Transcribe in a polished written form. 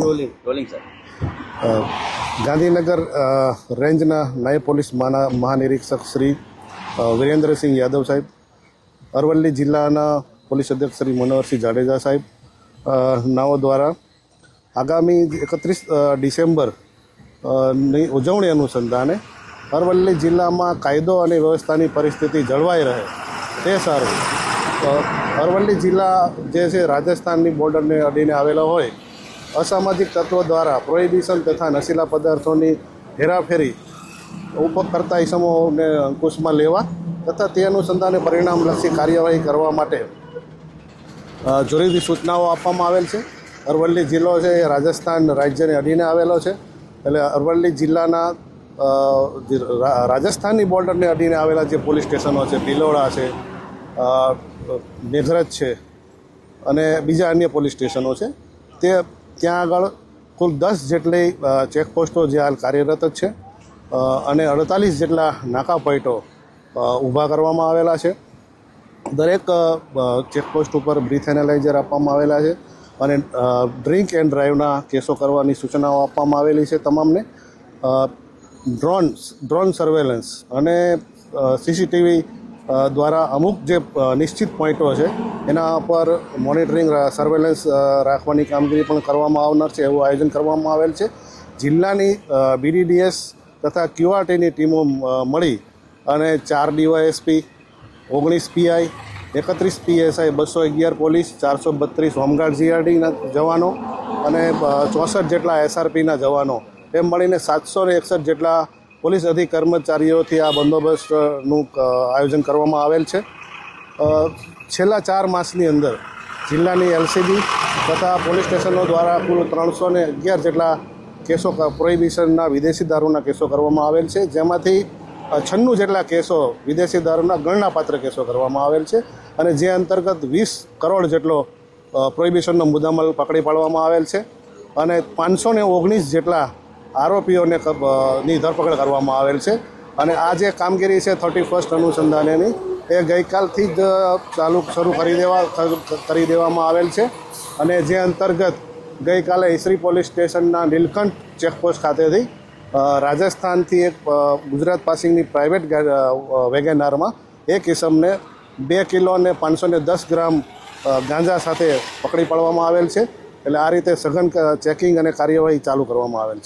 Rolling sir. Gandhinagar રેન્જના નાયબ police મહાનિરીક્ષક Shri Virendrasinh Yadav સાહેબ, અરવલ્લી જિલ્લાના પોલીસ અધ્યક્ષ શ્રી મનોહરસિંહ જાડેજા સાહેબ નાઓ દ્વારા આગામી 31 ડિસેમ્બર ની ઉજવણી અનુસંધાને અરવલ્લી જિલ્લામાં કાયદો અને વ્યવસ્થાની પરિસ્થિતિ જળવાઈ રહે તે સારું અરવલ્લી જિલ્લા જે છે રાજસ્થાનની બોર્ડરને અડીને આવેલો હોય, અસામાજિક તત્વો દ્વારા પ્રોહિબિશન તથા નશીલા પદાર્થોની હેરાફેરી કરતા ઇસમોને અંકુશમાં લેવા તથા તે અનુસંધાને પરિણામલક્ષી કાર્યવાહી કરવા માટે જરૂરી સૂચનાઓ આપવામાં આવેલ છે. અરવલ્લી જિલ્લો છે એ રાજસ્થાન રાજ્યને અડીને આવેલો છે, એટલે અરવલ્લી જિલ્લાના રાજસ્થાનની બોર્ડરને અડીને આવેલા જે પોલીસ સ્ટેશનો છે, ભિલોડા છે, મેઘરજ છે અને બીજા અન્ય પોલીસ સ્ટેશનો છે, તે ત્યાં આગળ કુલ 10 જેટલી ચેકપોસ્ટો જે હાલ કાર્યરત જ છે અને 48 જેટલા નાકા પોઈન્ટો ઊભા કરવામાં આવેલા છે. દરેક ચેકપોસ્ટ ઉપર બ્રીથ એનાલાઇઝર આપવામાં આવેલા છે અને ડ્રિંક એન્ડ ડ્રાઈવના કેસો કરવાની સૂચનાઓ આપવામાં આવેલી છે તમામને. ડ્રોન સર્વેલન્સ અને સીસીટીવી દ્વારા અમુક જે નિશ્ચિત પોઈન્ટો છે એના પર મોનિટરિંગ સર્વેલન્સ રાખવાની કામગીરી પણ કરવામાં આવનાર છે, એવું આયોજન કરવામાં આવેલ છે. જિલ્લાની BDDS તથા QRTની ટીમો મળી અને 4 DYSP, 19 PI, 31 PSI, 211 police, 432 home guard GRDના જવાનો અને 64 જેટલા SRPના જવાનો એમ મળીને 761 જેટલા પોલીસ કર્મચારીઓથી આ બંદોબસ્તનું આયોજન કરવામાં આવેલ છે. છેલ્લા 4 માસની અંદર જિલ્લાની LCB તથા પોલીસ સ્ટેશનો દ્વારા કુલ 311 જેટલા કેસો પ્રોહિબિશનના વિદેશી દારૂના કેસો કરવામાં આવેલ છે, જેમાંથી 96 જેટલા કેસો વિદેશી દારૂના ગણનાપાત્ર કેસો કરવામાં આવેલ છે અને જે અંતર્ગત 20 કરોડ જેટલો પ્રોહિબિશનનો મુદ્દામાલ પકડી પાડવામાં આવેલ છે અને 519 જેટલા આરોપીઓને ની ધરપકડ કરવામાં આવેલ છે. અને આ જે કામગીરી છે 31 અનુસંધાનેની એ ગઈકાલથી જ શરૂ કરી દેવામાં આવેલ છે અને જે અંતર્ગત ગઈકાલે ઈસરી પોલીસ સ્ટેશનના નીલકંઠ ચેકપોસ્ટ ખાતેથી રાજસ્થાનથી એક ગુજરાત પાસિંગની પ્રાઇવેટ વેગેનારમાં એક ઇસમને 2 કિલો અને 510 ગ્રામ ગાંજા સાથે પકડી પાડવામાં આવેલ છે. એટલે આ રીતે સઘન ચેકિંગ અને કાર્યવાહી ચાલુ કરવામાં આવેલ છે.